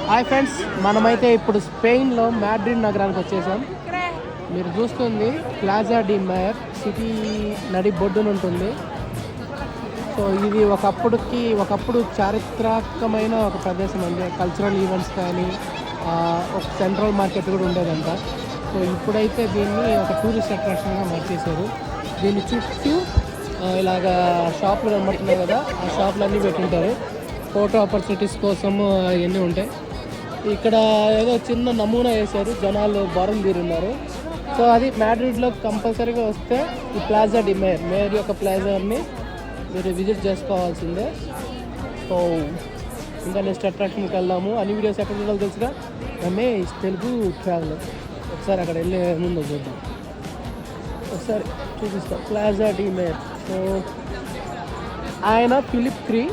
Hi friends, మనమైతే ఇప్పుడు స్పెయిన్లో Madrid నగరానికి వచ్చేసాం. మీరు చూస్తుంది ప్లాజా డి మేయర్, సిటీ నడి బొడ్డున ఉంటుంది. సో ఇది ఒకప్పుడు చారిత్రాత్మకమైన ఒక ప్రదేశం అండి. కల్చరల్ ఈవెంట్స్ కానీ ఒక సెంట్రల్ మార్కెట్ కూడా ఉండేదంట. సో ఇప్పుడైతే దీన్ని ఒక టూరిస్ట్ అట్రాక్షన్గా మార్చేశారు. దీని చుట్టూ ఇలాగా షాపులు కనబడుతున్నాయి కదా, ఆ షాపులు అన్నీ పెట్టుంటారు. ఫోటో ఆపర్చునిటీస్ కోసము అవన్నీ ఉంటాయి. ఇక్కడ ఏదో చిన్న నమూనా వేశారు, జనాలు బారం తీరున్నారు. సో అది మాడ్రిడ్లో కంపల్సరీగా వస్తే ఈ ప్లాజా డి మేయర్ యొక్క ప్లాజాని మీరు విజిట్ చేసుకోవాల్సిందే. సో ఇంకా నెక్స్ట్ అట్రాక్షన్కి వెళ్దాము. అన్ని వీడియోస్ ఎక్కడ చూడాలో తెలుసుగా, రమేష్ తెలుగు ట్రావెల్. ఒకసారి అక్కడ వెళ్ళే ముందు చూద్దాం, ఒకసారి చూపిస్తాం ప్లాజా డి మేయర్. సో ఆయన ఫిలిప్ III